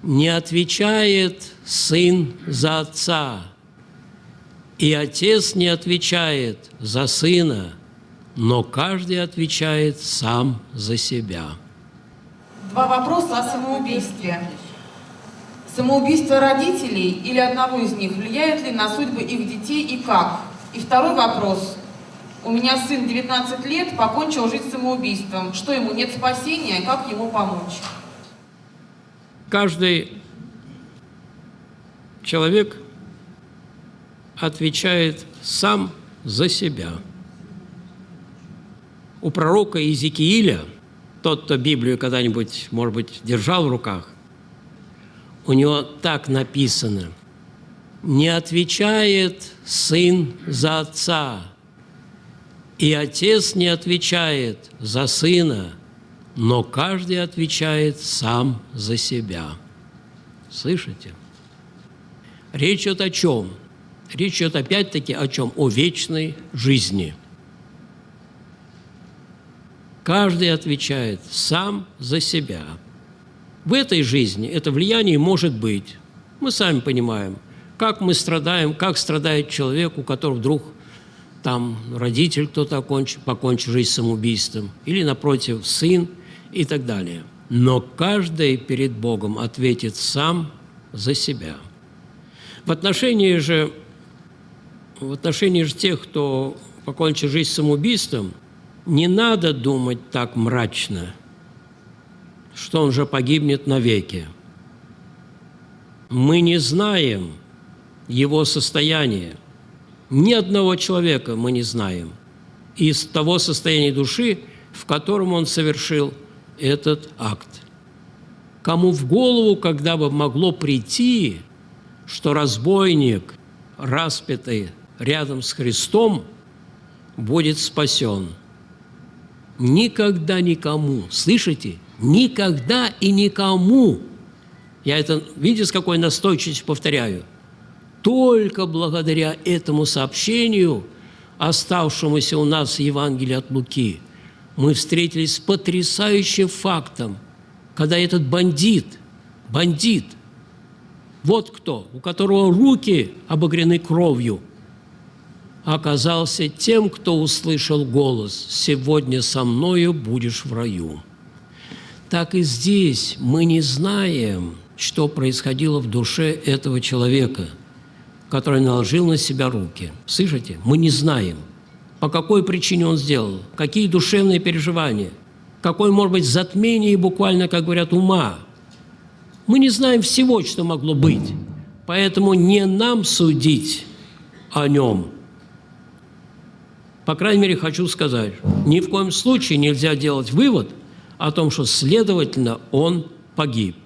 Не отвечает сын за отца, и отец не отвечает за сына, но каждый отвечает сам за себя. Два вопроса о самоубийстве. Самоубийство родителей или одного из них влияет ли на судьбы их детей и как? И второй вопрос. У меня сын 19 лет, покончил жизнь самоубийством. Что, ему нет спасения? Как ему помочь? Каждый человек отвечает сам за себя. У пророка Иезекииля, тот, кто Библию когда-нибудь, может быть, держал в руках, у него так написано: «Не отвечает сын за отца, и отец не отвечает за сына, но каждый отвечает сам за себя». Слышите? Речь идет о чем? Речь идет опять-таки о чем? О вечной жизни. Каждый отвечает сам за себя. В этой жизни это влияние может быть. Мы сами понимаем, как мы страдаем, как страдает человек, у которого вдруг там родитель кто-то покончил жизнь самоубийством, или, напротив, сын и так далее. Но каждый перед Богом ответит сам за себя. В отношении же тех, кто покончил жизнь самоубийством, не надо думать так мрачно, что он же погибнет навеки. Мы не знаем его состояние. Ни одного человека мы не знаем из того состояния души, в котором он совершил этот акт. Кому в голову когда бы могло прийти, что разбойник, распятый рядом с Христом, будет спасен? Никогда никому. Слышите? Никогда и никому. Я это, видите, с какой настойчивостью повторяю. Только благодаря этому сообщению, оставшемуся у нас в Евангелии от Луки, мы встретились с потрясающим фактом, когда этот бандит, вот кто, у которого руки обогрены кровью, оказался тем, кто услышал голос: «Сегодня со мною будешь в раю». Так и здесь мы не знаем, что происходило в душе этого человека, который наложил на себя руки. Слышите? Мы не знаем, по какой причине он сделал, какие душевные переживания, какое, может быть, затмение, буквально, как говорят, ума. Мы не знаем всего, что могло быть, поэтому не нам судить о нем. По крайней мере, хочу сказать, ни в коем случае нельзя делать вывод о том, что, следовательно, он погиб.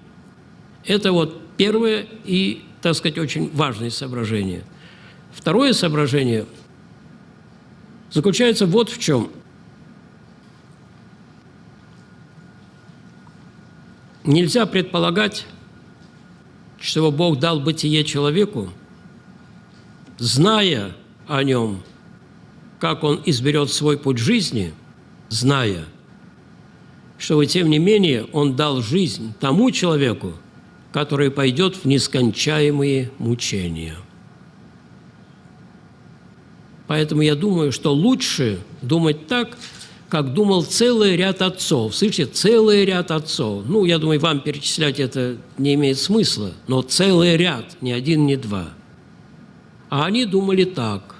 Это вот первое и, так сказать, очень важное соображение. Второе соображение заключается вот в чем. Нельзя предполагать, что Бог дал бытие человеку, зная о нем, как он изберет свой путь жизни, зная, что, тем не менее, он дал жизнь тому человеку, который пойдет в нескончаемые мучения. Поэтому я думаю, что лучше думать так, как думал целый ряд отцов. Слышите, целый ряд отцов. Ну, я думаю, вам перечислять это не имеет смысла, но целый ряд, ни один, ни два. А они думали так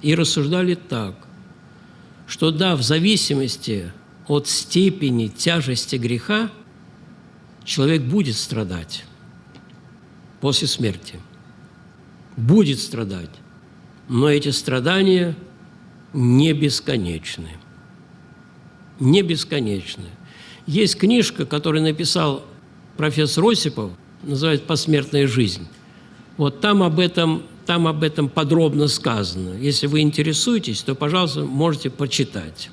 и рассуждали так, что да, в зависимости от степени тяжести греха человек будет страдать после смерти. Будет страдать. Но эти страдания не бесконечны. Не бесконечны. Есть книжка, которую написал профессор Осипов, называется «Посмертная жизнь». Вот там об этом подробно сказано. Если вы интересуетесь, то, пожалуйста, можете почитать.